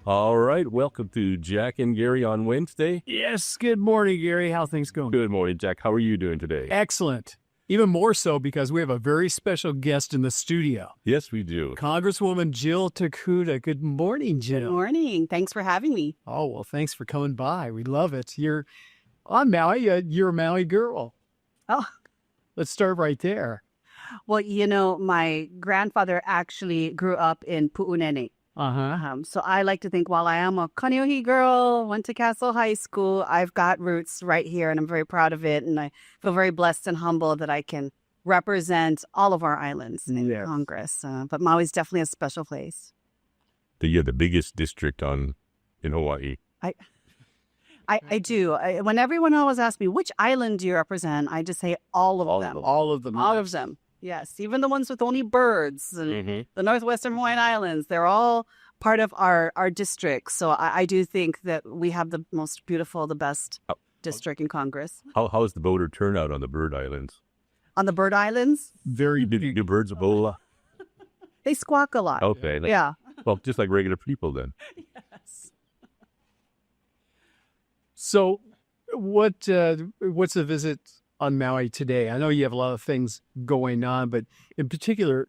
All right, welcome to Jack and Gary on Wednesday. Yes, good morning, Gary. How things going? Good morning, Jack. How are you doing today? Excellent. Even more so because we have a very special guest in the studio. Yes, we do. Congresswoman Jill Tokuda. Good morning, Jill. Good morning. Thanks for having me. Oh, well, thanks for coming by. We love it. You're on Maui. You're a Maui girl. Oh. Let's start right there. Well, my grandfather actually grew up in Pu'unene. So I like to think while I am a Kaneohe girl, went to Castle High School, I've got roots right here and I'm very proud of it. And I feel very blessed and humble that I can represent all of our islands in Congress. But Maui's definitely a special place. You're the biggest district in Hawaii. I do. When everyone always asks me, which island do you represent? I just say all of them. All of them. All of them. Yes, even the ones with only birds and the Northwestern Hawaiian Islands, they're all part of our district. So I do think that we have the most beautiful, the best district in Congress. How's the voter turnout on the Bird Islands? On the Bird Islands? Very Do birds Ebola? They squawk a lot. Okay. Yeah. Well, just like regular people then. Yes. So what's the visit on Maui today? I know you have a lot of things going on, but in particular,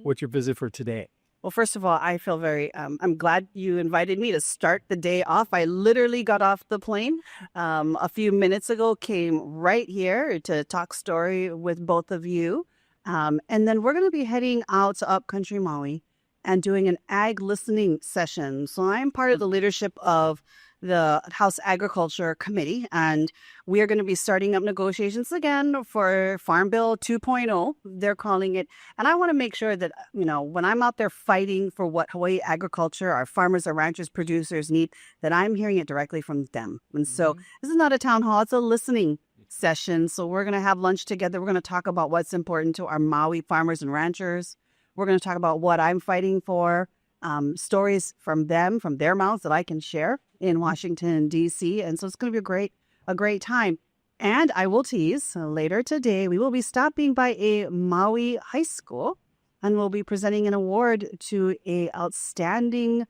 what's your visit for today? Well, first of all, I feel very, I'm glad you invited me to start the day off. I literally got off the plane a few minutes ago, came right here to talk story with both of you. And then we're going to be heading out to Upcountry Maui and doing an ag listening session. So I'm part of the leadership of the House Agriculture Committee, and we are going to be starting up negotiations again for Farm Bill 2.0, they're calling it. And I want to make sure that, when I'm out there fighting for what Hawaii agriculture, our farmers, our ranchers, producers need, that I'm hearing it directly from them. And so this is not a town hall, it's a listening session. So we're going to have lunch together. We're going to talk about what's important to our Maui farmers and ranchers. We're going to talk about what I'm fighting for, stories from them, from their mouths that I can share in Washington, D.C. And so it's going to be a great time. And I will tease, later today, we will be stopping by a Maui high school and we'll be presenting an award to a outstanding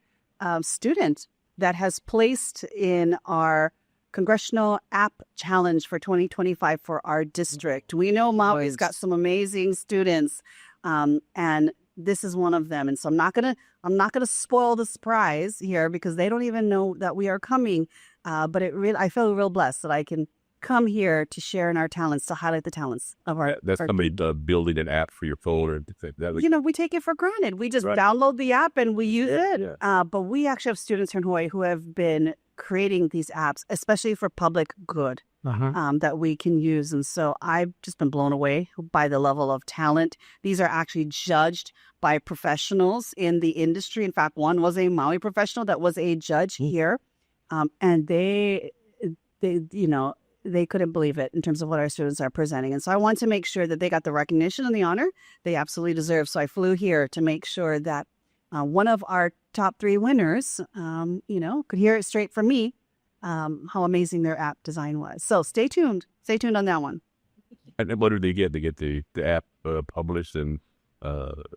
student that has placed in our Congressional App Challenge for 2025 for our district. We know Maui's got some amazing students, and this is one of them. And so I'm not gonna spoil the surprise here because they don't even know that we are coming. But I feel real blessed that I can come here to share in our talents, to highlight the talents of our. That's somebody building an app for your phone or that. We take it for granted. We just download the app and we use it. Yeah. But we actually have students here in Hawaii who have been creating these apps, especially for public good. That we can use. And so I've just been blown away by the level of talent. These are actually judged by professionals in the industry. In fact, one was a Maui professional that was a judge here. And they couldn't believe it in terms of what our students are presenting. And so I want to make sure that they got the recognition and the honor they absolutely deserve. So I flew here to make sure that one of our top 3 winners, could hear it straight from me. How amazing their app design was. So stay tuned. Stay tuned on that one. And what do they get? They get the app published and...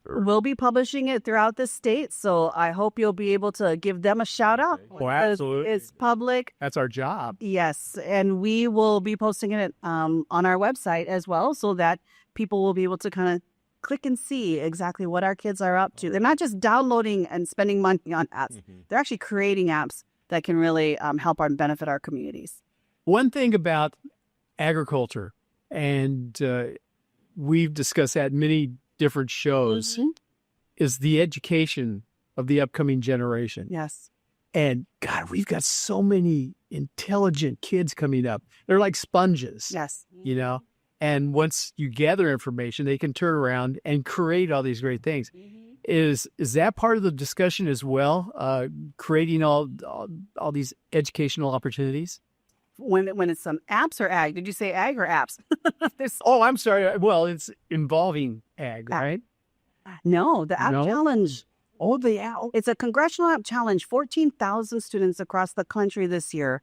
We'll be publishing it throughout the state. So I hope you'll be able to give them a shout out. Oh, absolutely. It's public. That's our job. Yes. And we will be posting it on our website as well so that people will be able to kind of click and see exactly what our kids are up to. They're not just downloading and spending money on apps. They're actually creating apps that can really help and benefit our communities. One thing about agriculture, and we've discussed that in many different shows, is the education of the upcoming generation. Yes. And God, we've got so many intelligent kids coming up. They're like sponges. Yes. And once you gather information, they can turn around and create all these great things. Is that part of the discussion as well? Creating all these educational opportunities? When it's some apps or ag? Did you say ag or apps? I'm sorry. Well, it's involving ag, right? No, the app challenge. Oh, the app. It's a congressional app challenge. 14,000 students across the country this year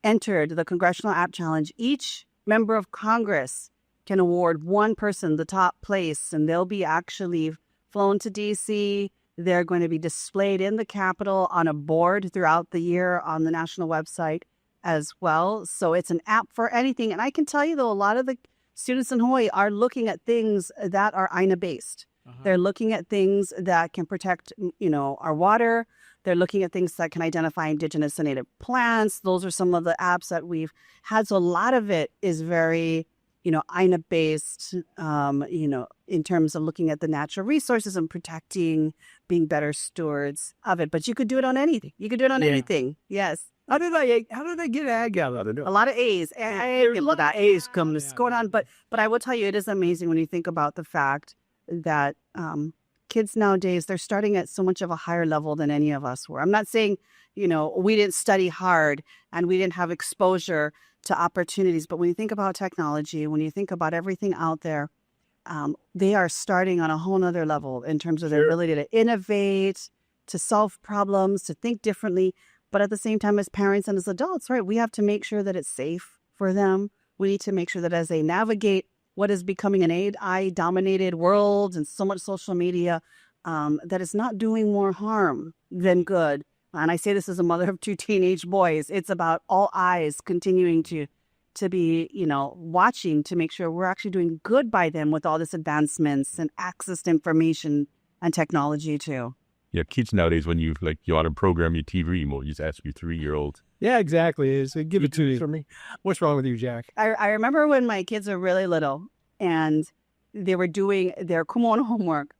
entered the congressional app challenge. Each member of Congress can award one person the top place, and they'll be actually flown to D.C., They're going to be displayed in the Capitol on a board throughout the year on the national website as well. So it's an app for anything. And I can tell you, though, a lot of the students in Hawaii are looking at things that are AINA-based. They're looking at things that can protect, our water. They're looking at things that can identify indigenous and native plants. Those are some of the apps that we've had. So a lot of it is very, AINA-based, in terms of looking at the natural resources and protecting, being better stewards of it. But you could do it on anything. You could do it on anything. Yes. How did I get ag out of it? A lot of A's. There's a lot of A's coming going on. But I will tell you, it is amazing when you think about the fact that kids nowadays, they're starting at so much of a higher level than any of us were. I'm not saying, we didn't study hard and we didn't have exposure to opportunities. But when you think about technology, when you think about everything out there, they are starting on a whole nother level in terms of their ability to innovate, to solve problems, to think differently. But at the same time, as parents and as adults, right, we have to make sure that it's safe for them. We need to make sure that as they navigate what is becoming an AI-dominated world and so much social media, that it's not doing more harm than good. And I say this as a mother of 2 teenage boys. It's about all eyes continuing to be, watching to make sure we're actually doing good by them with all this advancements and access to information and technology too. Yeah, kids nowadays, when you want to program your TV remote, you just ask your 3-year-old. Yeah, exactly. So give it to me. What's wrong with you, Jack? I remember when my kids were really little and they were doing their kumon homework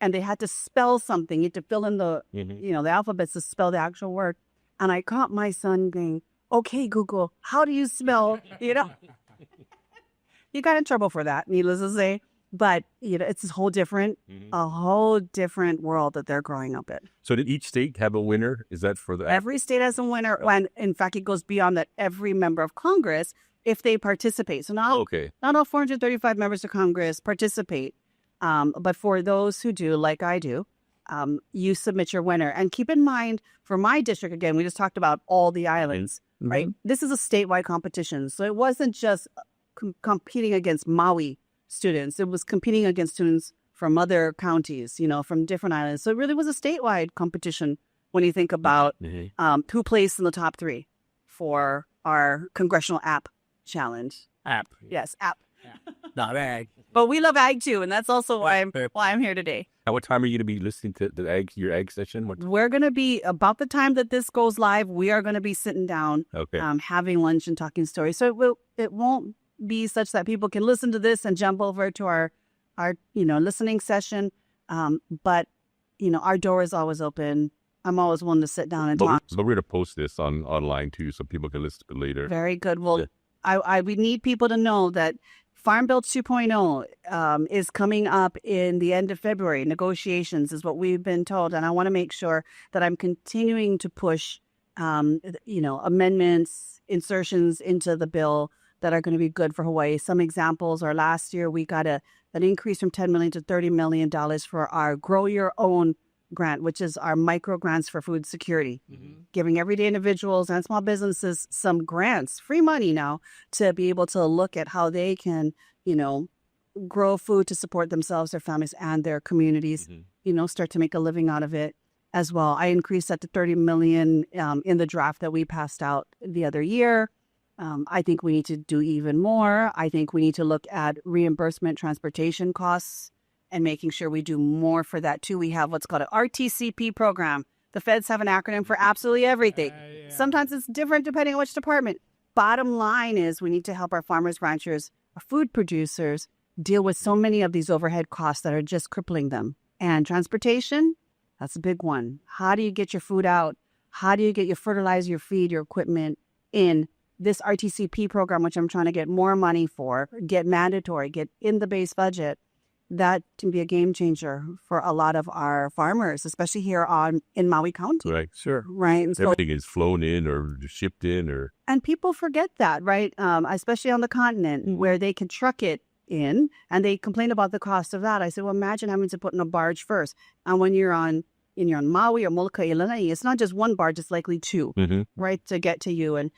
and they had to spell something. You had to fill in the, the alphabets to spell the actual word. And I caught my son going, okay, Google, how do you spell, You got in trouble for that, needless to say. But, it's a whole different world that they're growing up in. So did each state have a winner? Is that for the... Every state has a winner. And in fact, it goes beyond that. Every member of Congress, if they participate. So not all 435 members of Congress participate. But for those who do, like I do, you submit your winner. And keep in mind, for my district, again, we just talked about all the islands, right? This is a statewide competition. So it wasn't just competing against Maui students. It was competing against students from other counties, from different islands. So it really was a statewide competition when you think about who placed in the top 3 for our congressional app challenge. App. Yes, app. Not ag. But we love ag too, and that's also why I'm here today. At what time are you going to be listening to your ag session? We're going to be, about the time that this goes live, we are going to be sitting down, having lunch and talking stories. So it won't be such that people can listen to this and jump over to our listening session. But our door is always open. I'm always willing to sit down and talk. So we're going to post this online too, so people can listen to it later. Very good. Well, we need people to know that Farm Bill 2.0 is coming up in the end of February. Negotiations is what we've been told, and I want to make sure that I'm continuing to push, amendments, insertions into the bill that are going to be good for Hawaii. Some examples are last year we got an increase from $10 million to $30 million for our Grow Your Own grant, which is our micro grants for food security, giving everyday individuals and small businesses some grants, free money now, to be able to look at how they can, grow food to support themselves, their families, and their communities, start to make a living out of it as well. I increased that to $30 million in the draft that we passed out the other year. I think we need to do even more. I think we need to look at reimbursement transportation costs and making sure we do more for that too. We have what's called an RTCP program. The feds have an acronym for absolutely everything. Sometimes it's different depending on which department. Bottom line is we need to help our farmers, ranchers, our food producers deal with so many of these overhead costs that are just crippling them. And transportation, that's a big one. How do you get your food out? How do you get your fertilizer, your feed, your equipment in? This RTCP program, which I'm trying to get more money for, get mandatory, get in the base budget, that can be a game changer for a lot of our farmers, especially here in Maui County. Right, sure. Right. And everything is flown in or shipped in And people forget that, right? Especially on the continent where they can truck it in and they complain about the cost of that. I said, well, imagine having to put in a barge first. And when you're on Maui or Molokai, Lanai, it's not just one barge, it's likely 2, right, to get to you. And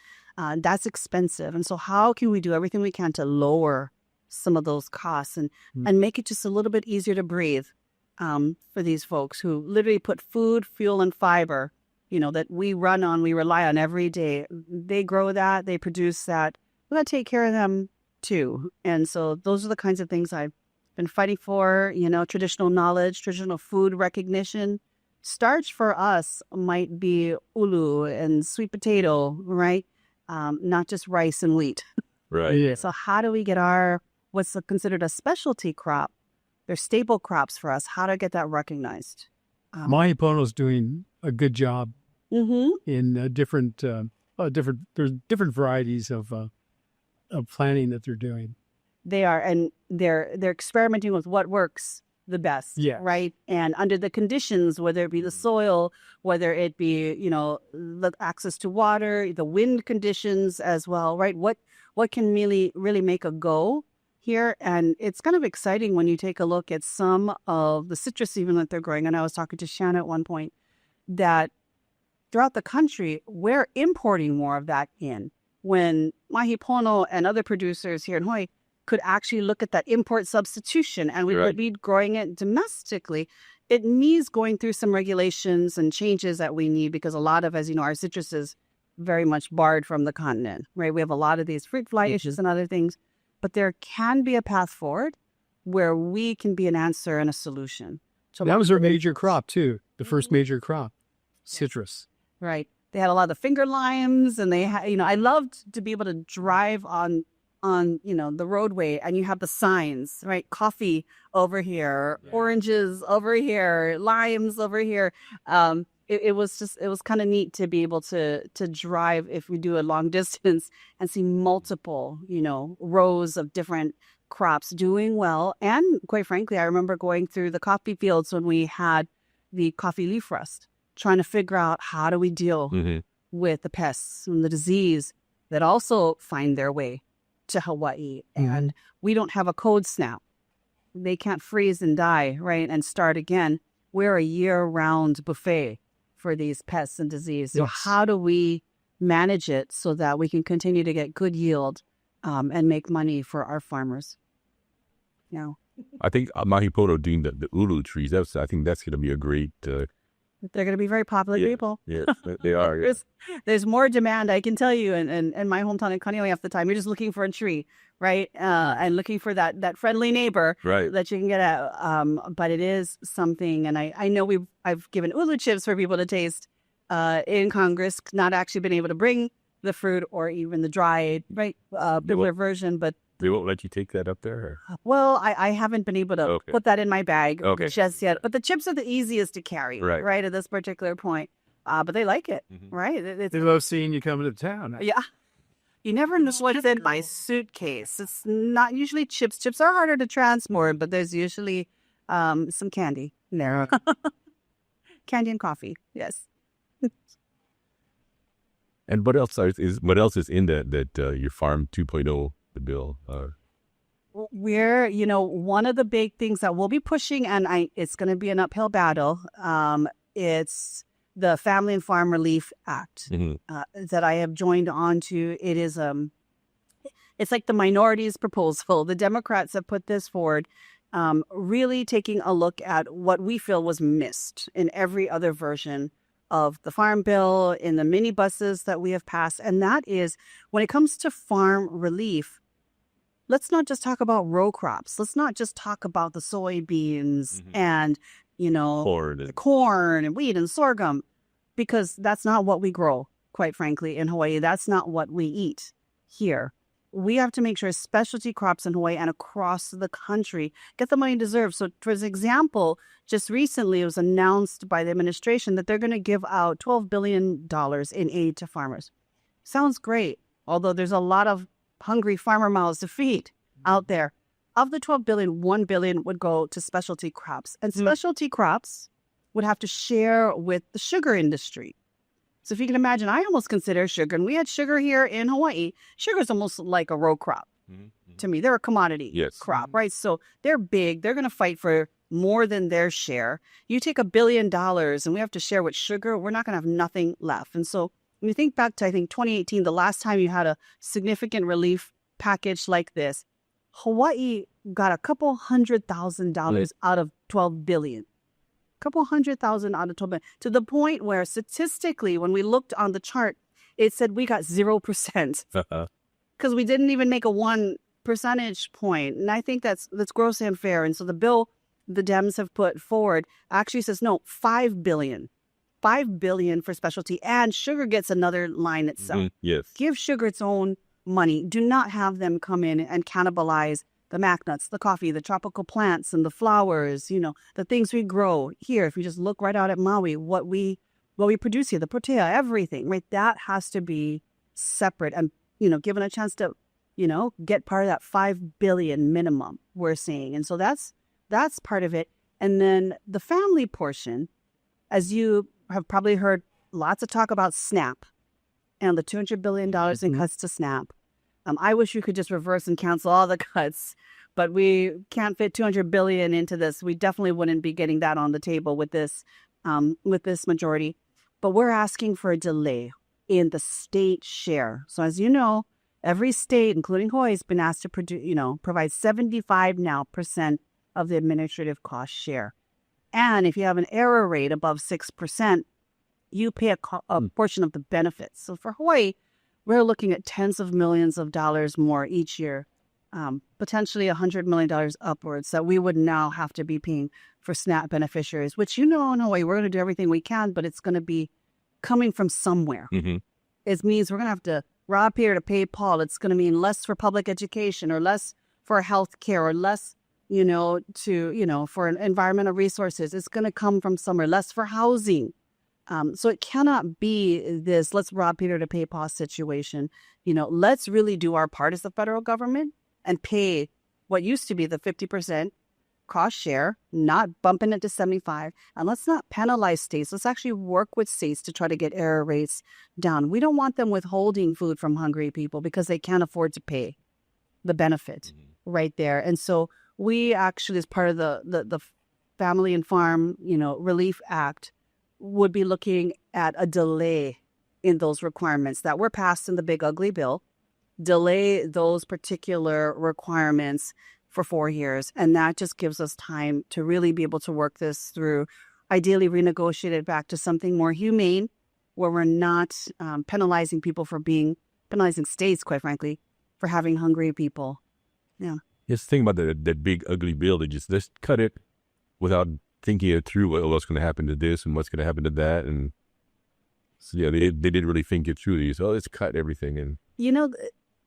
that's expensive. And so how can we do everything we can to lower some of those costs and make it just a little bit easier to breathe for these folks who literally put food, fuel, and fiber, that we rely on every day. They grow that, they produce that. We got to take care of them too. And so those are the kinds of things I've been fighting for, traditional knowledge, traditional food recognition. Starch for us might be ulu and sweet potato, right? Not just rice and wheat. Right. Yeah. So how do we get what's considered a specialty crop? They're staple crops for us. How to get that recognized? Mahi Pono's doing a good job in different there's different varieties of planting that they're doing. They are, and they're experimenting with what works the best, right? And under the conditions, whether it be the soil, whether it be the access to water, the wind conditions as well, right? What can really make a go here? And it's kind of exciting when you take a look at some of the citrus even that they're growing. And I was talking to Shanna at one point that throughout the country, we're importing more of that in. When Mahi Pono and other producers here in Hawaii could actually look at that import substitution and we would be growing it domestically, it needs going through some regulations and changes that we need because a lot of, as you know, our citrus is very much barred from the continent, right? We have a lot of these fruit fly issues and other things, but there can be a path forward where we can be an answer and a solution. So that was our major crop too, the first major crop, citrus. Right. They had a lot of the finger limes and they had, I loved to be able to drive on the roadway and you have the signs, right? Coffee over here, oranges over here, limes over here. It was kind of neat to be able to drive if we do a long distance and see multiple, rows of different crops doing well. And quite frankly, I remember going through the coffee fields when we had the coffee leaf rust, trying to figure out how do we deal with the pests and the disease that also find their way to Hawaii. And we don't have a code snap. They can't freeze and die, right? And start again. We're a year-round buffet for these pests and disease. So how do we manage it so that we can continue to get good yield and make money for our farmers? I think Mahi Pono doing the ulu trees, I think that's going to be a great... They're going to be very popular people. Yes, they are. Yeah. There's more demand, I can tell you. In my hometown in Kaneohe, half the time, you're just looking for a tree, right? And looking for that friendly neighbor that you can get at. But it is something, and I know I've given ulu chips for people to taste in Congress, not actually been able to bring the fruit or even the dried, bitter version, but they won't let you take that up there? Or? Well, I haven't been able to put that in my bag just yet. But the chips are the easiest to carry, right, at this particular point. But they like it, right? They love seeing you coming to town. Yeah. You never know what's in my suitcase. It's not usually chips. Chips are harder to transport, but there's usually some candy in there. Candy and coffee, yes. And what else is in that your Farm 2.0, the bill? We're, one of the big things that we'll be pushing, and it's going to be an uphill battle. It's the Family and Farm Relief Act that I have joined on to. It is it's like the minority's proposal. The Democrats have put this forward, really taking a look at what we feel was missed in every other version of the farm bill, in the minibuses that we have passed. And that is, when it comes to farm relief, let's not just talk about row crops. Let's not just talk about the soybeans and, corn and wheat and sorghum, because that's not what we grow, quite frankly, in Hawaii. That's not what we eat here. We have to make sure specialty crops in Hawaii and across the country get the money deserved. So, for example, just recently it was announced by the administration that they're going to give out $12 billion in aid to farmers. Sounds great, although there's a lot of hungry farmer mouths to feed out there. Of the $12 billion, $1 billion would go to specialty crops. And specialty crops would have to share with the sugar industry. So if you can imagine, I almost consider sugar, and we had sugar here in Hawaii. Sugar is almost like a row crop to me. They're a commodity crop, right? So they're big. They're going to fight for more than their share. You take $1 billion and we have to share with sugar, we're not going to have nothing left. And so when you think back to, I think, 2018, the last time you had a significant relief package like this, Hawaii got a couple $100,000 out of 12 billion. Couple 100,000 out of 12 billion. To the point where statistically, when we looked on the chart, it said we got 0%. Because we didn't even make a 1 percentage point. And I think that's grossly unfair. And so the bill the Dems have put forward actually says, no, 5 billion. 5 billion for specialty, and sugar gets another line itself. Yes. Give sugar its own money. Do not have them come in and cannibalize the mac nuts, the coffee, the tropical plants, and the flowers, the things we grow here. If you just look right out at Maui, what we produce here, the protea, everything, right? That has to be separate and, given a chance to, get part of that 5 billion minimum we're seeing. And so that's part of it. And then the family portion, as you have probably heard lots of talk about SNAP and the $200 billion in cuts to SNAP. I wish you could just reverse and cancel all the cuts, but we can't fit $200 billion into this. We definitely wouldn't be getting that on the table with this majority. But we're asking for a delay in the state share. So as you know, every state, including Hawaii, has been asked to provide 75% of the administrative cost share. And if you have an error rate above 6%, you pay a portion of the benefits. So for Hawaii, we're looking at tens of millions of dollars more each year, potentially $100 million upwards that we would now have to be paying for SNAP beneficiaries, which, in Hawaii, we're going to do everything we can, but it's going to be coming from somewhere. It means we're going to have to rob Peter to pay Paul. It's going to mean less for public education or less for health care or less for environmental resources. It's going to come from somewhere, less for housing. So it cannot be this, let's rob Peter to pay Paul situation. Let's really do our part as the federal government and pay what used to be the 50% cost share, not bumping it to 75. And let's not penalize states. Let's actually work with states to try to get error rates down. We don't want them withholding food from hungry people because they can't afford to pay the benefit right there. And so we actually, as part of the Family and Farm, Relief Act, would be looking at a delay in those requirements that were passed in the Big Ugly Bill, delay those particular requirements for 4 years. And that just gives us time to really be able to work this through, ideally renegotiate it back to something more humane, where we're not penalizing states, quite frankly, for having hungry people. Yeah. Just think about that big ugly bill. They just cut it without thinking it through. What's going to happen to this and what's going to happen to that, and so yeah, they didn't really think it through. These let's cut everything and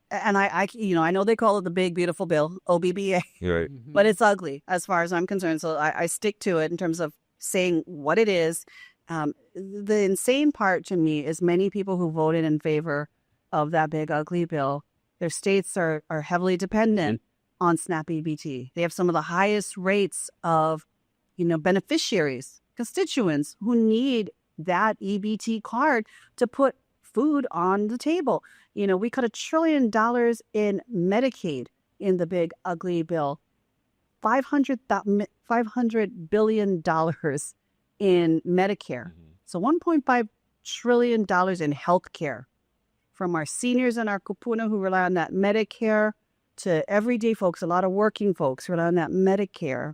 and I know they call it the big beautiful bill, OBBA, right? But it's ugly as far as I'm concerned. So I stick to it in terms of saying what it is. The insane part to me is many people who voted in favor of that big ugly bill, their states are heavily dependent on SNAP EBT. They have some of the highest rates of, beneficiaries, constituents who need that EBT card to put food on the table. We cut $1 trillion in Medicaid in the big ugly bill, $500 billion in Medicare. So $1.5 trillion in health care, from our seniors and our kupuna who rely on that Medicare to everyday folks, a lot of working folks who rely on that Medicaid,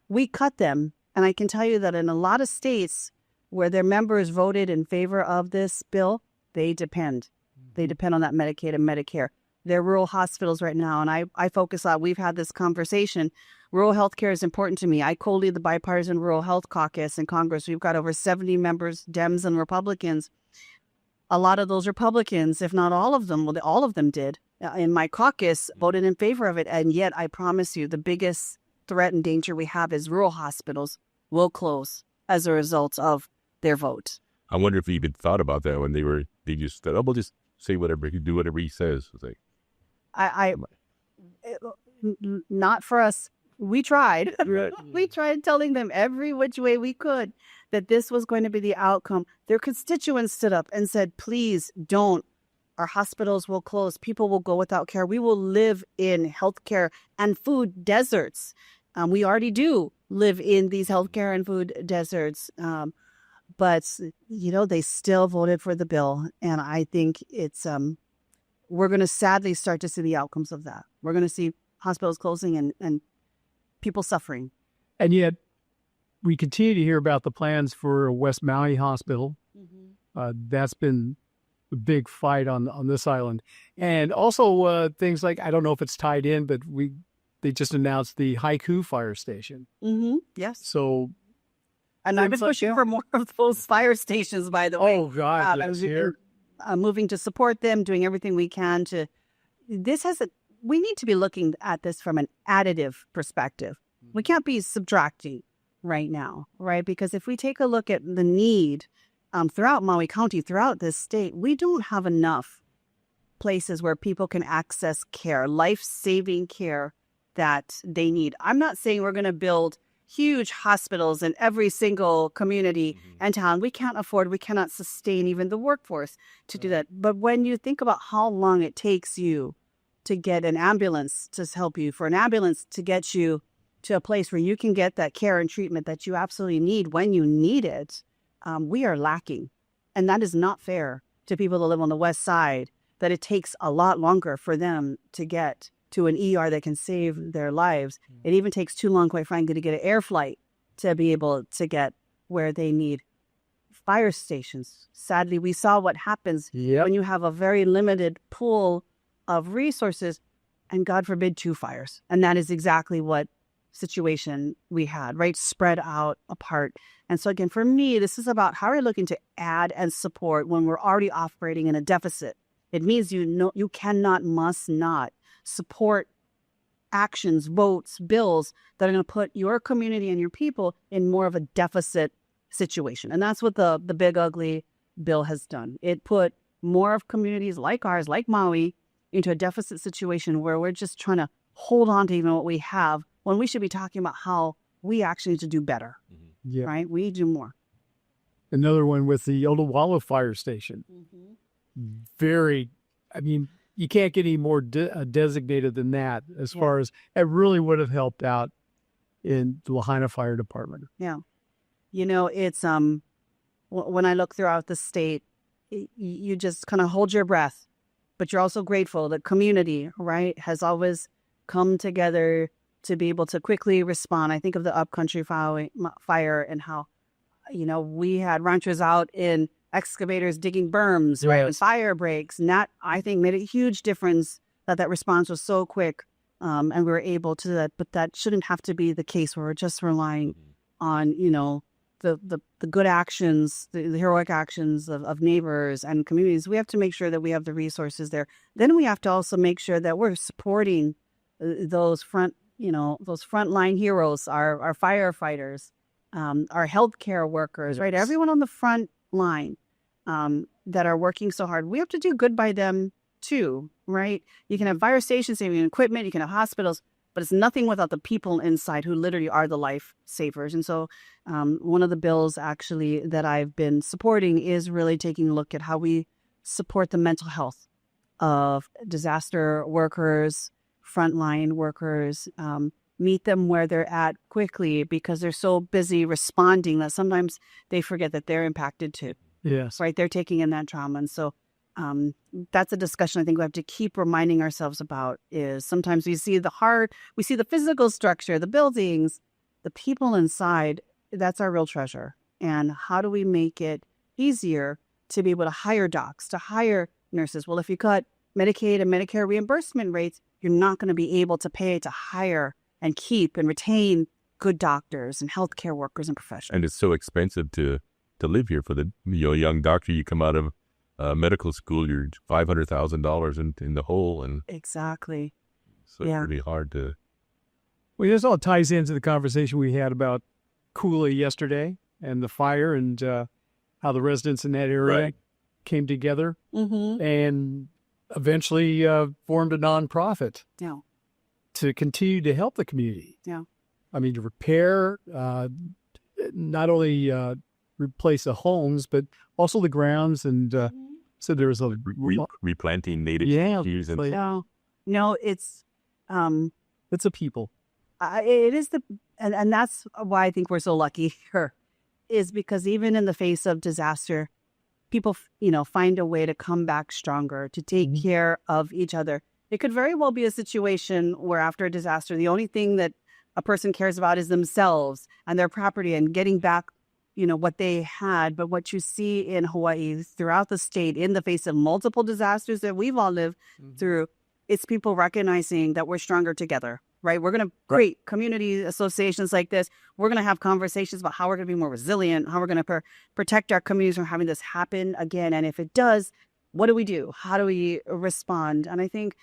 we cut them. And I can tell you that in a lot of states where their members voted in favor of this bill, they depend. They depend on that Medicaid and Medicare. They're rural hospitals right now. And I focus on, we've had this conversation. Rural health care is important to me. I co-lead the Bipartisan Rural Health Caucus in Congress. We've got over 70 members, Dems and Republicans. A lot of those Republicans, if not all of them, all of them did, in my caucus, voted in favor of it. And yet, I promise you, the biggest threat and danger we have is rural hospitals will close as a result of their vote. I wonder if he even thought about that when they just said, we'll just say whatever, do whatever he says. It's like, not for us. We tried. We tried telling them every which way we could that this was going to be the outcome. Their constituents stood up and said, please don't. Our hospitals will close. People will go without care. We will live in healthcare and food deserts. We already do live in these healthcare and food deserts. But, they still voted for the bill. And I think it's, we're going to sadly start to see the outcomes of that. We're going to see hospitals closing and people suffering. And yet, we continue to hear about the plans for West Maui Hospital. That's been a big fight on this island. And also things like, I don't know if it's tied in, but they just announced the Haiku fire station. Yes. So, and I've been pushing for more of those fire stations, by the way. oh God, moving to support them, doing everything we can to. We need to be looking at this from an additive perspective. We can't be subtracting right now, right? Because if we take a look at the need throughout Maui County, throughout this state, we don't have enough places where people can access care, life-saving care that they need. I'm not saying we're going to build huge hospitals in every single community and town. We cannot sustain even the workforce to do that. But when you think about how long it takes you to get an ambulance to help you, for an ambulance to get you to a place where you can get that care and treatment that you absolutely need when you need it, we are lacking. And that is not fair to people that live on the west side, that it takes a lot longer for them to get to an ER that can save their lives. It even takes too long, quite frankly, to get an air flight to be able to get where they need. Fire stations. Sadly, we saw what happens when you have a very limited pool of resources and, God forbid, 2 fires. And that is exactly what situation we had, right? Spread out apart. And so again, for me, this is about how we're looking to add and support when we're already operating in a deficit. It means you cannot, must not support actions, votes, bills that are going to put your community and your people in more of a deficit situation. And that's what the big ugly bill has done. It put more of communities like ours, like Maui, into a deficit situation where we're just trying to hold on to even what we have, when we should be talking about how we actually need to do better, right? We need to do more. Another one with the Olawalo fire station. You can't get any more designated than that as far as it really would have helped out in the Lahaina Fire Department. Yeah. It's, when I look throughout the state, you just kind of hold your breath, but you're also grateful that community, right, has always come together to be able to quickly respond. I think of the upcountry fire and how, we had ranchers out in excavators digging berms, right, and fire breaks. And that, I think, made a huge difference that response was so quick, and we were able to do that. But that shouldn't have to be the case where we're just relying on, the good actions, the heroic actions of neighbors and communities. We have to make sure that we have the resources there. Then we have to also make sure that we're supporting those frontline heroes, our firefighters, our healthcare workers, right? Everyone on the front line that are working so hard. We have to do good by them too, right? You can have fire stations, saving equipment, you can have hospitals, but it's nothing without the people inside who literally are the life savers. And so one of the bills actually that I've been supporting is really taking a look at how we support the mental health of disaster workers, frontline workers, meet them where they're at quickly, because they're so busy responding that sometimes they forget that they're impacted too. Yes. Right. They're taking in that trauma. And so that's a discussion I think we have to keep reminding ourselves about. Is sometimes we see the physical structure, the buildings, the people inside. That's our real treasure. And how do we make it easier to be able to hire docs, to hire nurses? Well, if you cut Medicaid and Medicare reimbursement rates, you're not going to be able to pay to hire and keep and retain good doctors and healthcare workers and professionals. And it's so expensive to live here for the young doctor. You come out of medical school, you're $500,000 in the hole, and exactly. So it's really hard to. Well, this all ties into the conversation we had about Kula yesterday and the fire and how the residents in that area came together and eventually formed a nonprofit to continue to help the community. Yeah. I mean, to repair, not only replace the homes, but also the grounds. And so there was a replanting native trees. No, it's a people. It is and that's why I think we're so lucky here, is because even in the face of disaster, people, find a way to come back stronger, to take care of each other. It could very well be a situation where after a disaster, the only thing that a person cares about is themselves and their property and getting back, what they had. But what you see in Hawaii throughout the state in the face of multiple disasters that we've all lived through, it's people recognizing that we're stronger together, right? We're going to create community associations like this. We're going to have conversations about how we're going to be more resilient, how we're going to protect our communities from having this happen again. And if it does, what do we do? How do we respond? And I think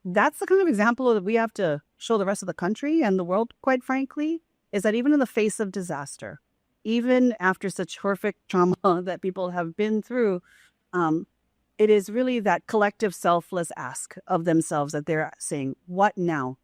that's the kind of example that we have to show the rest of the country and the world, quite frankly, is that even in the face of disaster, even after such horrific trauma that people have been through, it is really that collective selfless ask of themselves that they're saying, what now,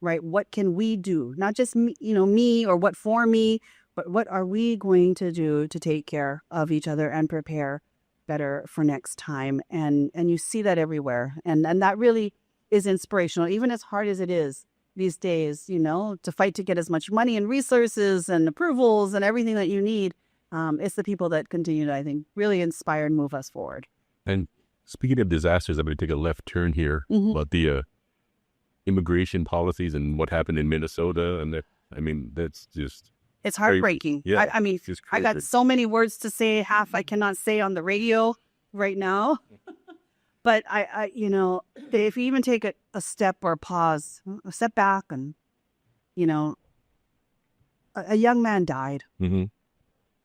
right? What can we do? Not just me or what for me, but what are we going to do to take care of each other and prepare better for next time? And you see that everywhere. And that really is inspirational, even as hard as it is these days, to fight to get as much money and resources and approvals and everything that you need. It's the people that continue to, I think, really inspire and move us forward. And speaking of disasters, I'm going to take a left turn here about the immigration policies and what happened in Minnesota. And that's just... It's heartbreaking. Yeah, I got so many words to say, half I cannot say on the radio right now. But if you even take a step or a step back and, a young man died.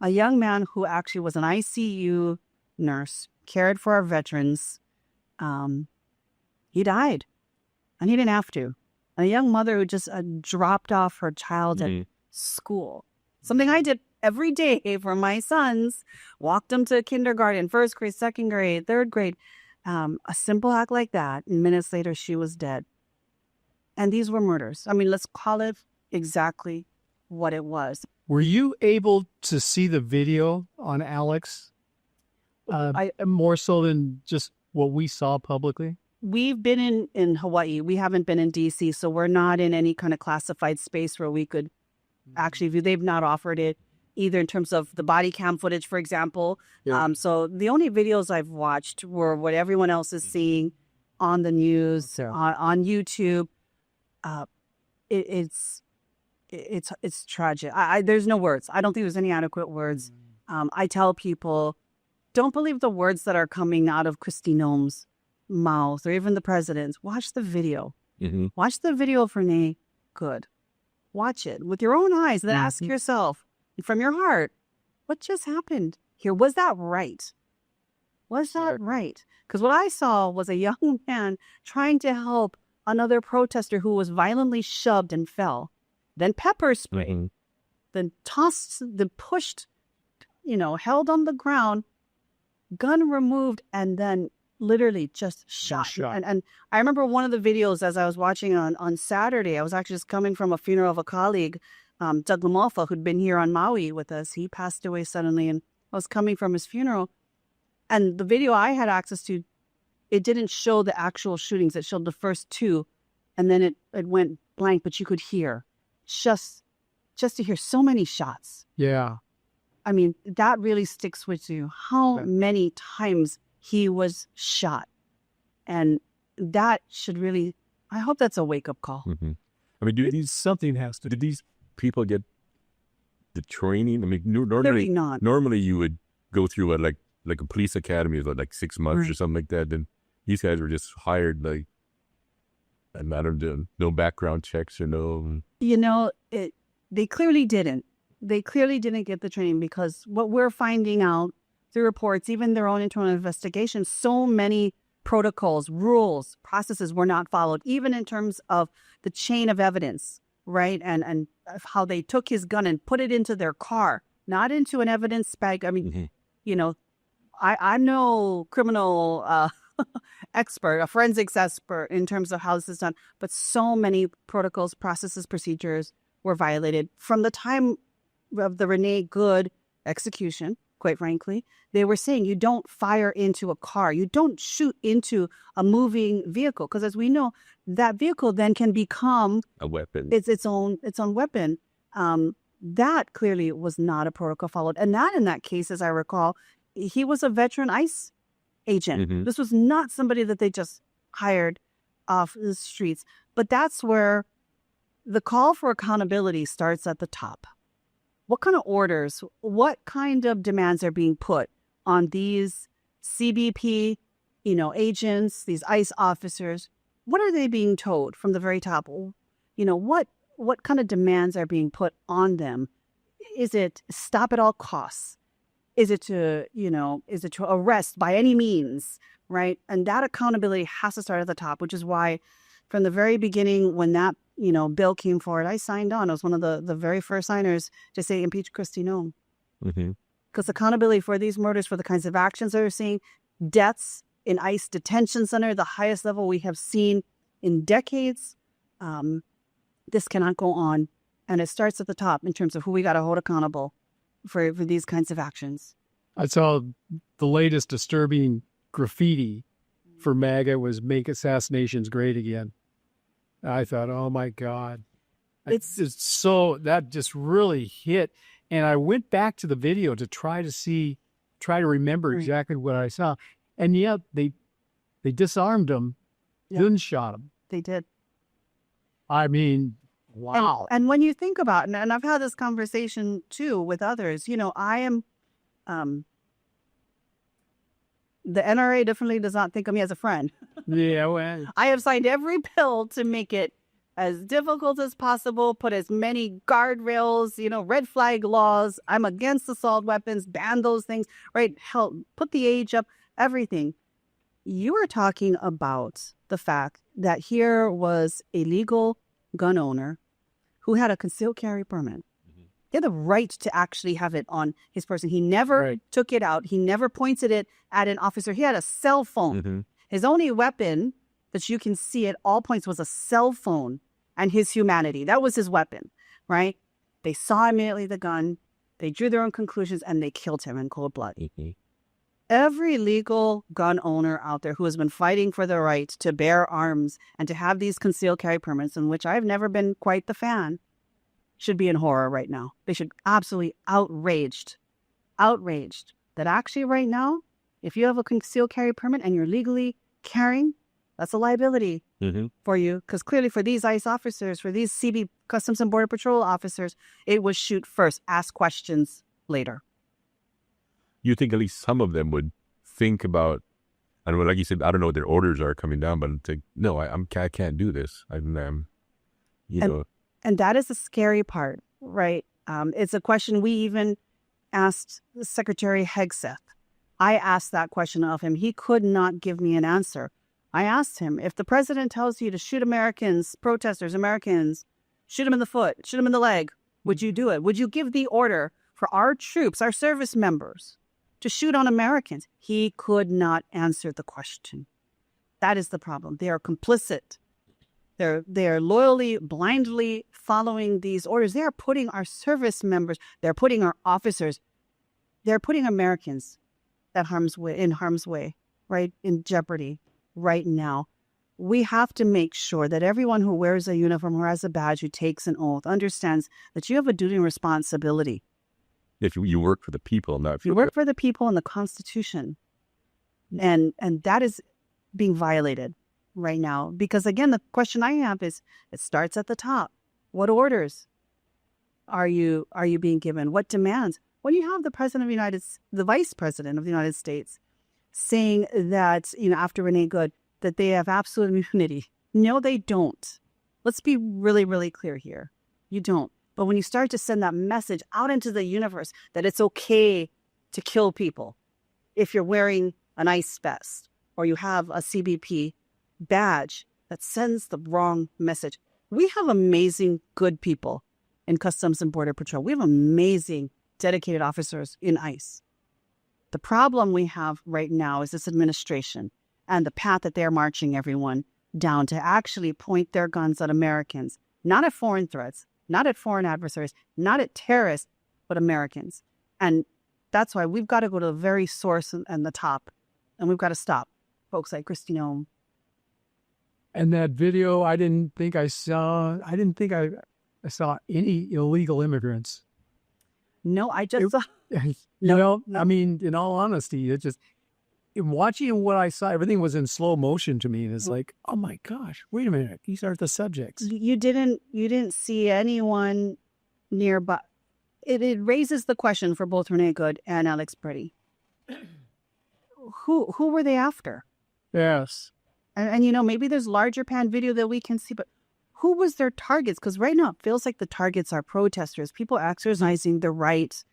A young man who actually was an ICU nurse, cared for our veterans. He died and he didn't have to. And a young mother who just dropped off her child at school. Something I did every day for my sons, walked them to kindergarten, first grade, second grade, third grade. A simple act like that, and minutes later, she was dead. And these were murders. Let's call it exactly what it was. Were you able to see the video on Alex? More so than just what we saw publicly? We've been in Hawaii. We haven't been in D.C., so we're not in any kind of classified space where we could actually view. They've not offered it either in terms of the body cam footage, for example. Yeah. So the only videos I've watched were what everyone else is seeing on the news, on YouTube. It's tragic. There's no words. I don't think there's any adequate words. I tell people, don't believe the words that are coming out of Kristi Noem's mouth or even the president's. Watch the video. Watch the video of Renee Good. Watch it with your own eyes. Then ask yourself, from your heart, what just happened here? Was that right? Was that right? Because what I saw was a young man trying to help another protester who was violently shoved and fell, then pepper sprayed, then tossed, then pushed, held on the ground, gun removed, and then literally just shot. And I remember one of the videos as I was watching on Saturday, I was actually just coming from a funeral of a colleague, Doug Lamalfa, who'd been here on Maui with us. He passed away suddenly, and I was coming from his funeral. And the video I had access to, it didn't show the actual shootings. It showed the first two, and then it went blank, but you could hear just to hear so many shots. Yeah. That really sticks with you. How many times he was shot. And that should really, I hope that's a wake-up call. Something has to. Did these people get the training? Normally you would go through like a police academy for like 6 months or something like that. Then these guys were just hired no background checks or no. They clearly didn't. They clearly didn't get the training because what we're finding out through reports, even their own internal investigations, so many protocols, rules, processes were not followed, even in terms of the chain of evidence, right? And how they took his gun and put it into their car, not into an evidence bag. I'm no criminal expert, a forensics expert in terms of how this is done, but so many protocols, processes, procedures were violated from the time of the Renee Good execution. Quite frankly, they were saying you don't fire into a car, you don't shoot into a moving vehicle, because as we know, that vehicle then can become a weapon. It's its own weapon. That clearly was not a protocol followed, and that in that case, as I recall, he was a veteran ICE agent. This was not somebody that they just hired off the streets. But that's where the call for accountability starts at the top. What kind of orders, what kind of demands are being put on these CBP, agents, these ICE officers? What are they being told from the very top? What kind of demands are being put on them? Is it stop at all costs? Is it to arrest by any means, right? And that accountability has to start at the top, which is why from the very beginning, when that, bill came forward, I signed on. I was one of the very first signers to say impeach Kristi Noem. Because accountability for these murders, for the kinds of actions that we're seeing, deaths in ICE detention center, the highest level we have seen in decades. This cannot go on. And it starts at the top in terms of who we got to hold accountable for these kinds of actions. I saw the latest disturbing graffiti for MAGA was "Make Assassinations Great Again." I thought, oh my God. It's so, that just really hit. And I went back to the video to try to remember exactly what I saw. And yeah, they disarmed him, then shot him. They did. I mean, wow. And when you think about it, and I've had this conversation too with others, I am, the NRA definitely does not think of me as a friend. Yeah, well, I have signed every bill to make it as difficult as possible, put as many guardrails, red flag laws. I'm against assault weapons, ban those things, right? Help, put the age up, everything. You are talking about the fact that here was a legal gun owner who had a concealed carry permit. He had the right to actually have it on his person. He never took it out. He never pointed it at an officer. He had a cell phone. His only weapon that you can see at all points was a cell phone and his humanity. That was his weapon, right? They saw immediately the gun. They drew their own conclusions and they killed him in cold blood. Every legal gun owner out there who has been fighting for the right to bear arms and to have these concealed carry permits, in which I've never been quite the fan, should be in horror right now. They should absolutely outraged that actually right now, if you have a concealed carry permit and you're legally carrying, that's a liability for you. Because clearly for these ICE officers, for these CB Customs and Border Patrol officers, it was shoot first, ask questions later. You think at least some of them would think about, I don't know, like you said, I don't know what their orders are coming down, but it's like, no, I can't do this. And that is the scary part, right? It's a question we even asked Secretary Hegseth. I asked that question of him. He could not give me an answer. I asked him, if the president tells you to shoot Americans, protesters, Americans, shoot them in the foot, shoot them in the leg, would you do it? Would you give the order for our troops, our service members, to shoot on Americans? He could not answer the question. That is the problem. They are complicit. They are loyally, blindly following these orders. They are putting our service members, they're putting our officers, they're putting Americans in harm's way, right? In jeopardy right now. We have to make sure that everyone who wears a uniform, who has a badge, who takes an oath, understands that you have a duty and responsibility. If you work for the people, not you work for the people and the Constitution, and that is being violated right now. Because again, the question I have is, it starts at the top. What orders are you being given? What demands? When you have the Vice President of the United States saying that, after Renee Good, that they have absolute immunity. No, they don't. Let's be really, really clear here. You don't. But when you start to send that message out into the universe that it's okay to kill people if you're wearing an ICE vest or you have a CBP badge, that sends the wrong message. We have amazing, good people in Customs and Border Patrol. We have amazing, dedicated officers in ICE. The problem we have right now is this administration and the path that they're marching everyone down to actually point their guns at Americans, not at foreign threats, not at foreign adversaries, not at terrorists, but Americans. And that's why we've got to go to the very source and the top, and we've got to stop folks like Kristi Noem. And that video, I didn't think I saw any illegal immigrants. No, I just saw. No. I mean, in all honesty, it in watching what I saw, everything was in slow motion to me. And it's like, oh my gosh, wait a minute. These aren't the subjects. You didn't see anyone nearby. It raises the question for both Renee Good and Alex Pretty. Who were they after? Yes. And you know, maybe there's larger pan video that we can see, but who was their targets? Because right now it feels like the targets are protesters, people exercising the right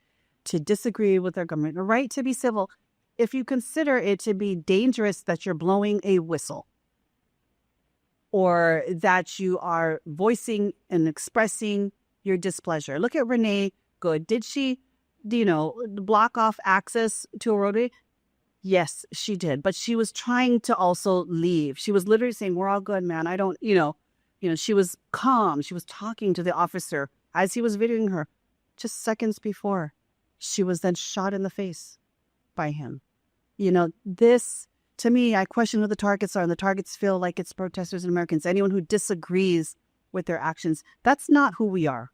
to disagree with their government, the right to be civil. If you consider it to be dangerous that you're blowing a whistle or that you are voicing and expressing your displeasure. Look at Renee Good. Did she, block off access to a roadway? Yes, she did. But she was trying to also leave. She was literally saying, we're all good, man. I don't, she was calm. She was talking to the officer as he was videoing her. Just seconds before, she was then shot in the face by him. This, to me, I question who the targets are. And the targets feel like it's protesters and Americans. Anyone who disagrees with their actions. That's not who we are.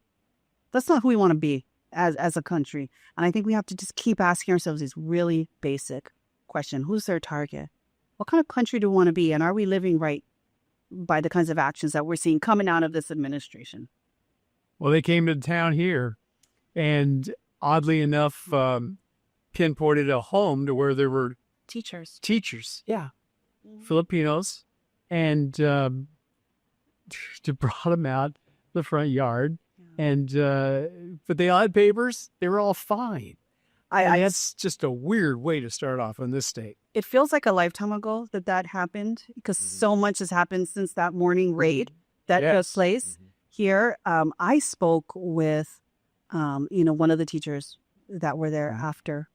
That's not who we want to be as a country. And I think we have to just keep asking ourselves these really basic questions. Who's their target? What kind of country do we want to be? And are we living right by the kinds of actions that we're seeing coming out of this administration? Well, they came to town here and oddly enough, pinpointed a home to where there were Teachers. Yeah. Filipinos. And to brought them out the front yard. And but they all had papers. They were all fine. That's just a weird way to start off in this state. It feels like a lifetime ago that happened because so much has happened since that morning raid that took place here. I spoke with, one of the teachers that were there after,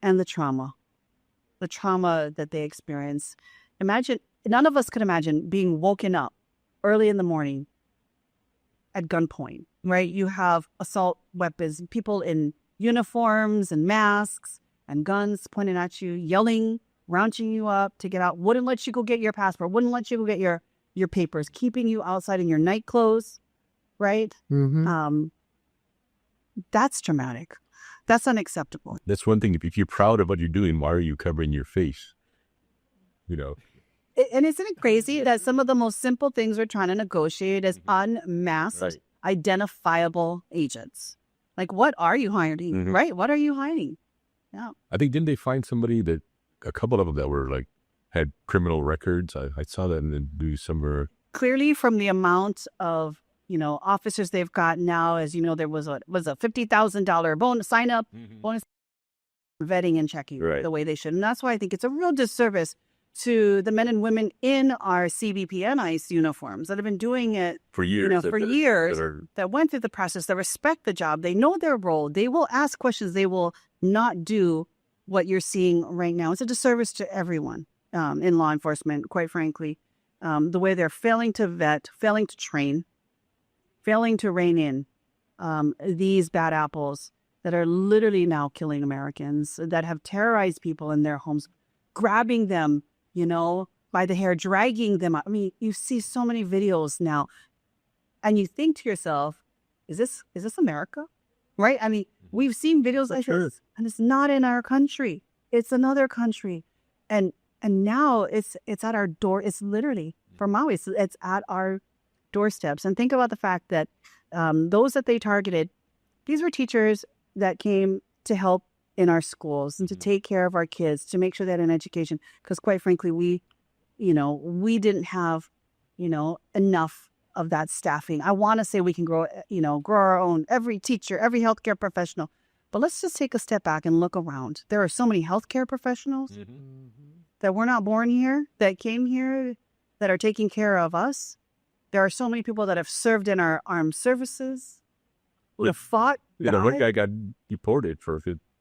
and the trauma that they experienced. Imagine, none of us could imagine being woken up early in the morning at gunpoint, right? You have assault weapons, people in uniforms and masks and guns pointing at you, yelling, rounding you up to get out, wouldn't let you go get your passport, wouldn't let you go get your papers, keeping you outside in your night clothes, right? Mm-hmm. That's traumatic. That's unacceptable. That's one thing. If you're proud of what you're doing, why are you covering your face? And isn't it crazy that some of the most simple things we're trying to negotiate is unmasked, identifiable agents? Like, what are you hiding, right? What are you hiding? Yeah. I think, didn't they find a couple of them that were had criminal records? I saw that in the news somewhere. Clearly from the amount of, officers they've got now, as you know, there was a $50,000 bonus sign up, bonus vetting and checking the way they should. And that's why I think it's a real disservice to the men and women in our CBP and ICE uniforms that have been doing it for years, that went through the process, that respect the job. They know their role. They will ask questions. They will not do what you're seeing right now. It's a disservice to everyone in law enforcement, quite frankly. The way they're failing to vet, failing to train, failing to rein in these bad apples that are literally now killing Americans, that have terrorized people in their homes, grabbing them, by the hair, dragging them out. I mean, you see so many videos now and you think to yourself, is this America? Right? I mean, we've seen videos like this and it's not in our country. It's another country. And now it's at our door. It's literally for Maui. It's at our doorsteps. And think about the fact that those that they targeted, these were teachers that came to help in our schools and to take care of our kids, to make sure they had an education. Because quite frankly, we didn't have, enough of that staffing. I want to say we can grow our own, every teacher, every healthcare professional. But let's just take a step back and look around. There are so many healthcare professionals that were not born here, that came here, that are taking care of us. There are so many people that have served in our armed services, who have fought. One guy got deported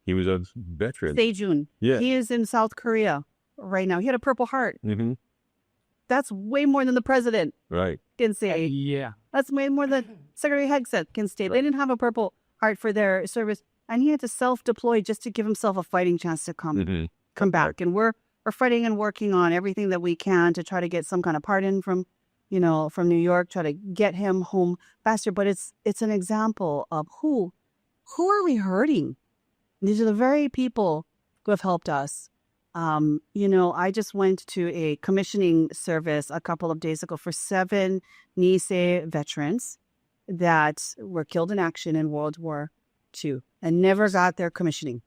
he was a veteran. Sejun. Yeah. He is in South Korea right now. He had a Purple Heart. That's way more than the president can say. Yeah. That's way more than Secretary Hegseth can state. They didn't have a Purple Heart for their service. And he had to self-deploy just to give himself a fighting chance to come back. And we're fighting and working on everything that we can to try to get some kind of pardon from New York, try to get him home faster. But it's an example of who are we hurting? These are the very people who have helped us I just went to a commissioning service a couple of days ago for 7 Nisei veterans that were killed in action in World War II and never got their commissioning.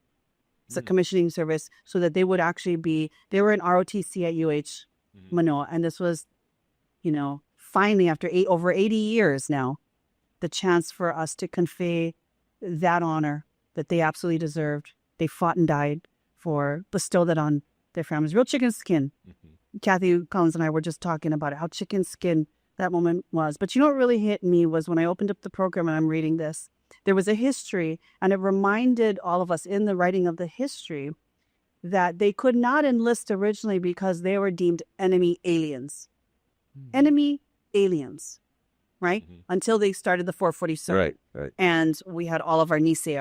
It's a commissioning service so that they would actually they were in ROTC at UH Manoa. And this was, finally after over 80 years now, the chance for us to convey that honor that they absolutely deserved. They fought and died for, bestow that on their families. Real chicken skin. Kathy Collins and I were just talking about it, how chicken skin that moment was. But what really hit me was when I opened up the program and I'm reading this, there was a history, and it reminded all of us in the writing of the history that they could not enlist originally because they were deemed enemy aliens. Enemy aliens, right? Until they started the 440 circuit. Right. And we had all of our Nisei,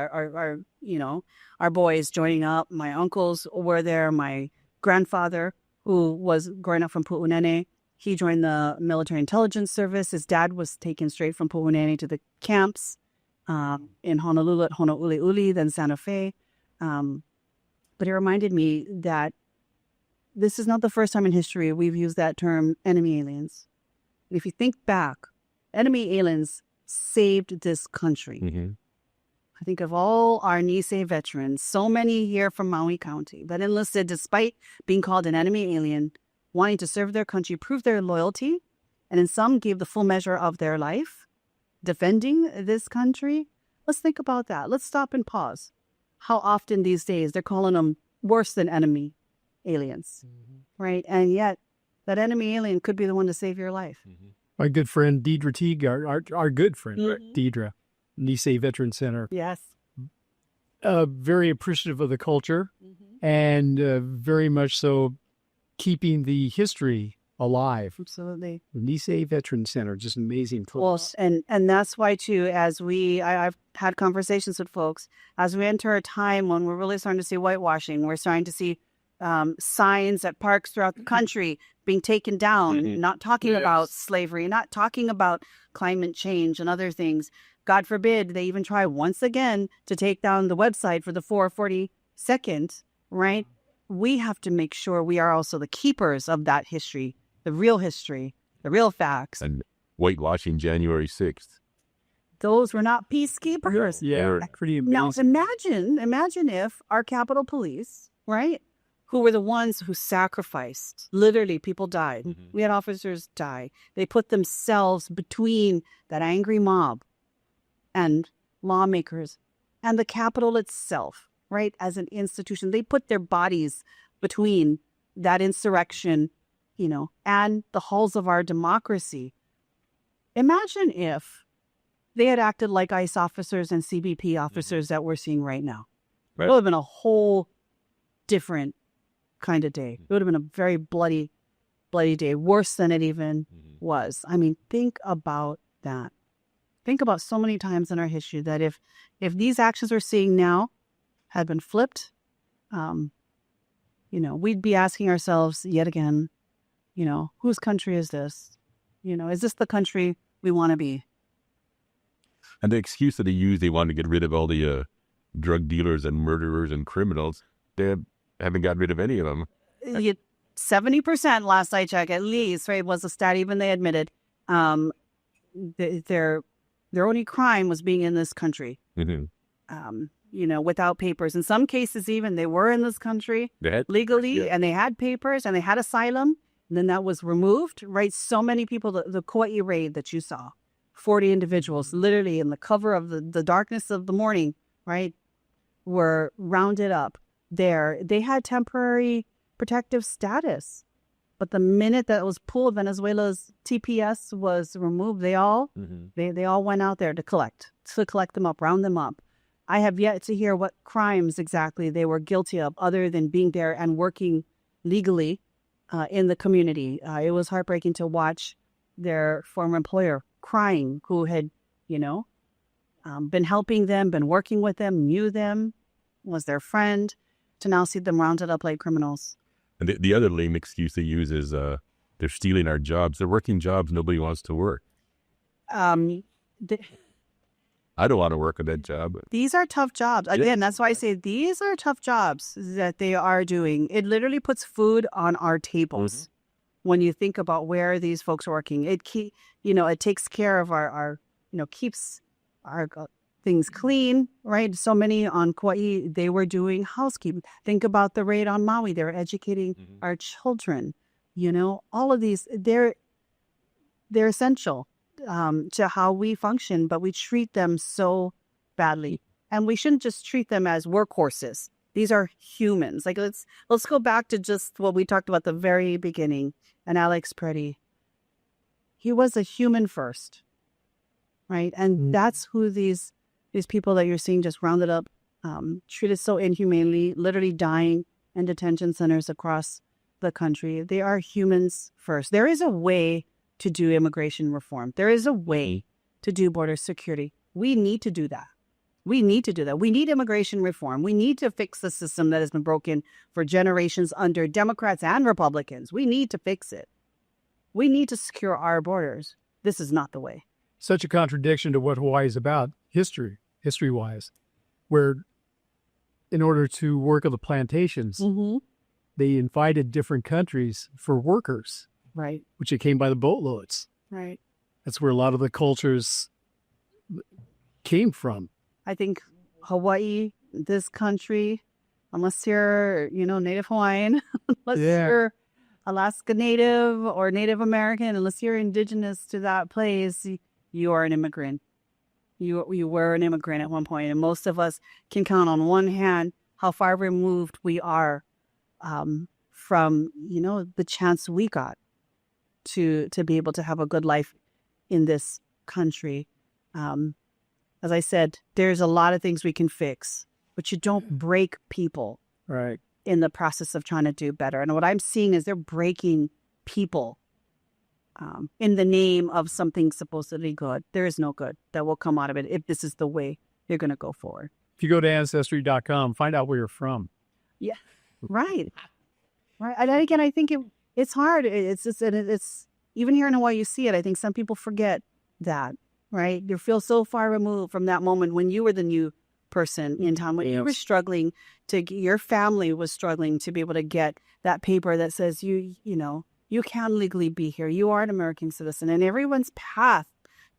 our boys joining up. My uncles were there. My grandfather, who was growing up from Pu'unene, he joined the military intelligence service. His dad was taken straight from Pu'unene to the camps in Honolulu at Honouliuli, then Santa Fe. But it reminded me that this is not the first time in history we've used that term, enemy aliens. If you think back, enemy aliens saved this country. I think of all our Nisei veterans, so many here from Maui County that enlisted despite being called an enemy alien, wanting to serve their country, prove their loyalty, and in some gave the full measure of their life, defending this country. Let's think about that. Let's stop and pause. How often these days they're calling them worse than enemy aliens, right? And yet that enemy alien could be the one to save your life. My good friend Deidre Teague, our good friend, right? Deidre, Nisei Veteran Center. Yes. Very appreciative of the culture and very much so keeping the history alive. Absolutely. Nisei Veteran Center, just amazing Well, place. and that's why too, as I've had conversations with folks, as we enter a time when we're really starting to see whitewashing, we're starting to see signs at parks throughout the country being taken down, not talking about slavery, not talking about climate change and other things. God forbid they even try once again to take down the website for the 442nd, right? We have to make sure we are also the keepers of that history, the real facts. And whitewashing January 6th. Those were not peacekeepers. Yeah, pretty amazing. Now imagine if our Capitol Police, right, who were the ones who sacrificed, literally people died. We had officers die. They put themselves between that angry mob and lawmakers and the Capitol itself, right, as an institution. They put their bodies between that insurrection, and the halls of our democracy. Imagine if they had acted like ICE officers and CBP officers that we're seeing right now. Right. It would have been a whole different kind of day. It would have been a very bloody day, worse than it even was. I mean, think about that. Think about so many times in our history that if these actions we're seeing now had been flipped, we'd be asking ourselves yet again, whose country is this? Is this the country we want to be? And the excuse that they use, they want to get rid of all the drug dealers and murderers and criminals. They haven't got rid of any of them. 70% last I checked, at least, right, was a stat even they admitted. Their only crime was being in this country. Without papers. In some cases, even they were in this country legally, and they had papers and they had asylum. And then that was removed, right? So many people, the Kauai Raid that you saw, 40 individuals literally in the cover of the darkness of the morning, right, were rounded up there. They had temporary protective status. But the minute that was pulled, Venezuela's TPS was removed, they all went out there to collect them up, round them up. I have yet to hear what crimes exactly they were guilty of other than being there and working legally in the community. It was heartbreaking to watch their former employer crying, who had, been helping them, been working with them, knew them, was their friend, to now see them rounded up like criminals. And the other lame excuse they use is they're stealing our jobs. They're working jobs nobody wants to work. I don't want to work on that job. These are tough jobs. Again, that's why I say these are tough jobs that they are doing. It literally puts food on our tables. When you think about where these folks are working, it takes care of our keeps our things clean, right? So many on Kauai, they were doing housekeeping. Think about the raid on Maui. They were educating our children. All of these, they're essential to how we function, but we treat them so badly. And we shouldn't just treat them as workhorses. These are humans. Like let's go back to just what we talked about at the very beginning. And Alex Preddy, he was a human first, right? And that's who these people that you're seeing just rounded up, treated so inhumanely, literally dying in detention centers across the country. They are humans first. There is a way to do immigration reform. There is a way to do border security. We need to do that. We need to do that. We need immigration reform. We need to fix the system that has been broken for generations under Democrats and Republicans. We need to fix it. We need to secure our borders. This is not the way. Such a contradiction to what Hawaii is about, history-wise, where in order to work on the plantations, they invited different countries for workers, right? Which it came by the boatloads. Right. That's where a lot of the cultures came from. I think Hawaii, this country, unless you're, Native Hawaiian, unless you're Alaska Native or Native American, unless you're indigenous to that place, you are an immigrant. You were an immigrant at one point, and most of us can count on one hand how far removed we are from, the chance we got to be able to have a good life in this country. As I said, there's a lot of things we can fix, but you don't break people right in the process of trying to do better. And what I'm seeing is they're breaking people in the name of something supposedly good. There is no good that will come out of it if this is the way you're going to go forward. If you go to Ancestry.com, find out where you're from. Yeah, right. Right. And again, I think it's hard. It's even here in Hawaii, you see it. I think some people forget that. Right. You feel so far removed from that moment when you were the new person in town, when you were struggling your family was struggling to be able to get that paper that says you can legally be here. You are an American citizen, and everyone's path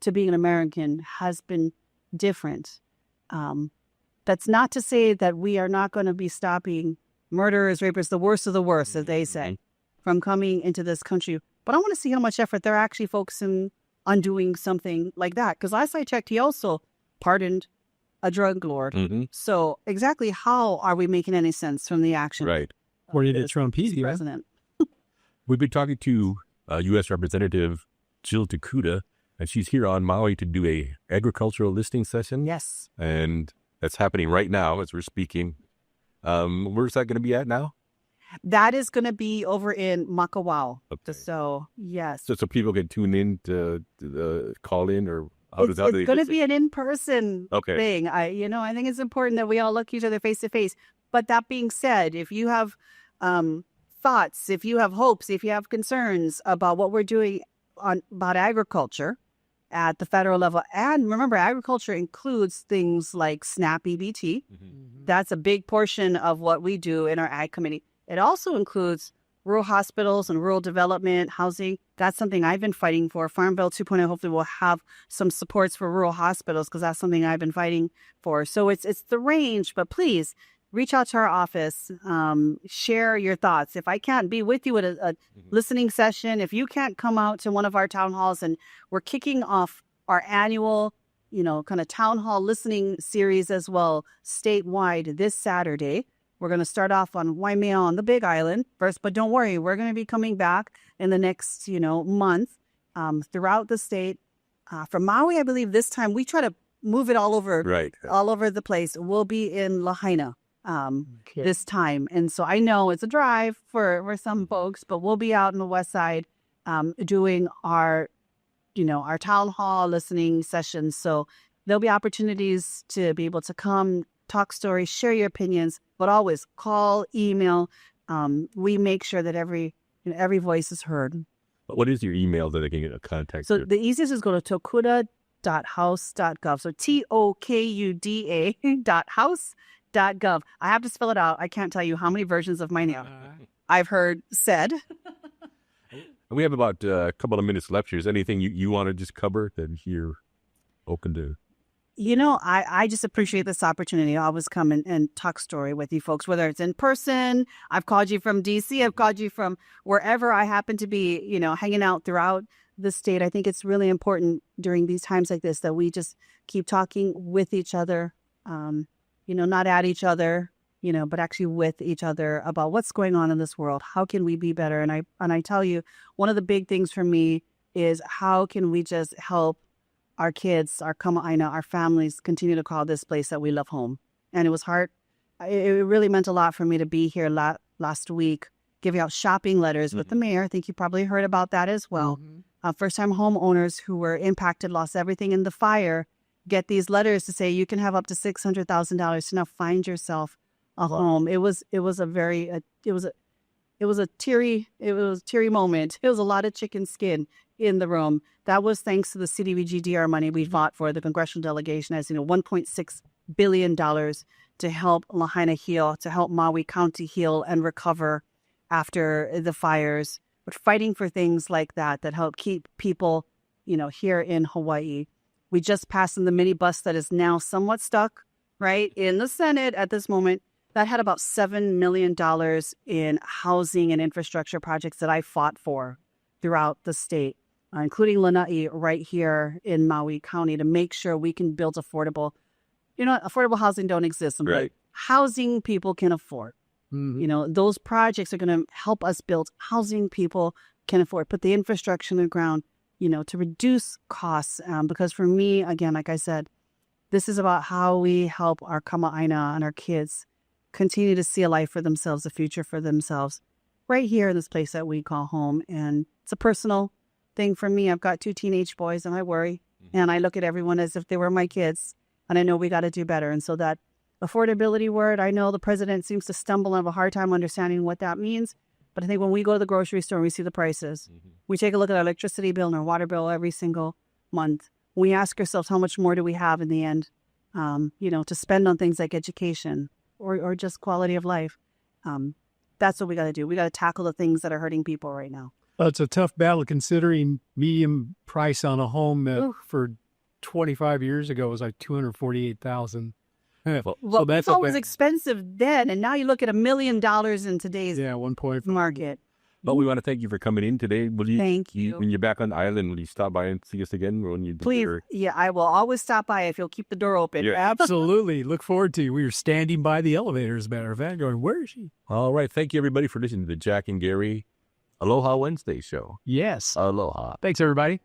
to being an American has been different. That's not to say that we are not going to be stopping murderers, rapists, the worst of the worst, as they say, from coming into this country. But I want to see how much effort they're actually focusing on doing something like that. Because last I checked, he also pardoned a drug lord. So exactly how are we making any sense from the action? Right. According to Trump, he's president. We've been talking to U.S. Representative Jill Tokuda, and she's here on Maui to do a agricultural listening session. Yes. And that's happening right now as we're speaking. Where's that going to be at now? That is going to be over in Makawao. Okay. So, yes. So people can tune in to call in, or it's going to be an in-person thing. I think it's important that we all look each other face to face. But that being said, if you have thoughts, if you have hopes, if you have concerns about what we're doing about agriculture at the federal level, and remember, agriculture includes things like SNAP EBT. That's a big portion of what we do in our ag committee. It also includes rural hospitals and rural development, housing. That's something I've been fighting for. Farm Bill 2.0 hopefully will have some supports for rural hospitals, because that's something I've been fighting for. So it's the range, but please reach out to our office, share your thoughts. If I can't be with you at a listening session, if you can't come out to one of our town halls, and we're kicking off our annual, kind of town hall listening series as well, statewide this Saturday. We're going to start off on Waimea on the Big Island first, but don't worry, we're going to be coming back in the next, month throughout the state. From Maui, I believe this time we try to move it all over the place. We'll be in Lahaina this time. And so I know it's a drive for some folks, but we'll be out on the west side doing our town hall listening sessions. So there'll be opportunities to be able to come, talk stories, share your opinions, but always call, email. We make sure that every voice is heard. What is your email that they can get a contact? So the easiest is go to Tokuda tokuda.house.gov. So tokuda.house.gov. I have to spell it out. I can't tell you how many versions of my name I've heard said. We have about a couple of minutes left here. Is anything you want to just cover that you're open to? You know, I just appreciate this opportunity. I always come and talk story with you folks, whether it's in person. I've called you from DC. I've called you from wherever I happen to be, you know, hanging out throughout the state. I think it's really important during these times like this that we just keep talking with each other, you know, not at each other, you know, but actually with each other about what's going on in this world. How can we be better? And I tell you, one of the big things for me is how can we just help our kids, our Kama'aina, our families continue to call this place that we love home. And it was hard. It really meant a lot for me to be here last week, giving out shopping letters with the mayor. I think you probably heard about that as well. First-time homeowners who were impacted, lost everything in the fire, get these letters to say you can have up to $600,000 to now find yourself a home. It was a teary moment. It was a lot of chicken skin in the room. That was thanks to the CDBG-DR money we fought for, the congressional delegation, as you know, $1.6 billion to help Lahaina heal, to help Maui County heal and recover after the fires. But fighting for things like that help keep people, you know, here in Hawaii. We just passed in the minibus that is now somewhat stuck, right, in the Senate at this moment. That had about $7 million in housing and infrastructure projects that I fought for throughout the state, including Lanai right here in Maui County, to make sure we can build affordable. You know, affordable housing don't exist. Right. Housing people can afford. You know, those projects are going to help us build housing people can afford, put the infrastructure in the ground, you know, to reduce costs. Because for me, again, like I said, this is about how we help our Kama'aina and our kids continue to see a life for themselves, a future for themselves, right here in this place that we call home. And it's a personal thing for me. I've got 2 teenage boys and I worry. And I look at everyone as if they were my kids. And I know we got to do better. And so that affordability word, I know the president seems to stumble and have a hard time understanding what that means. But I think when we go to the grocery store and we see the prices, we take a look at our electricity bill and our water bill every single month. We ask ourselves, how much more do we have in the end, you know, to spend on things like education or just quality of life. That's what we got to do. We got to tackle the things that are hurting people right now. Well, it's a tough battle considering median price on a home that for 25 years ago was like $248,000. Well, that's always expensive then, and now you look at $1 million in today's 1.5 market. But we want to thank you for coming in today. Will you? Thank you. When you're back on the island, will you stop by and see us again? When you Please, yeah, I will always stop by if you'll keep the door open. Yeah. Absolutely. Look forward to you. We were standing by the elevator, as a matter of fact, going, where is she? All right. Thank you, everybody, for listening to the Jack and Gary Aloha Wednesday show. Yes. Aloha. Thanks, everybody.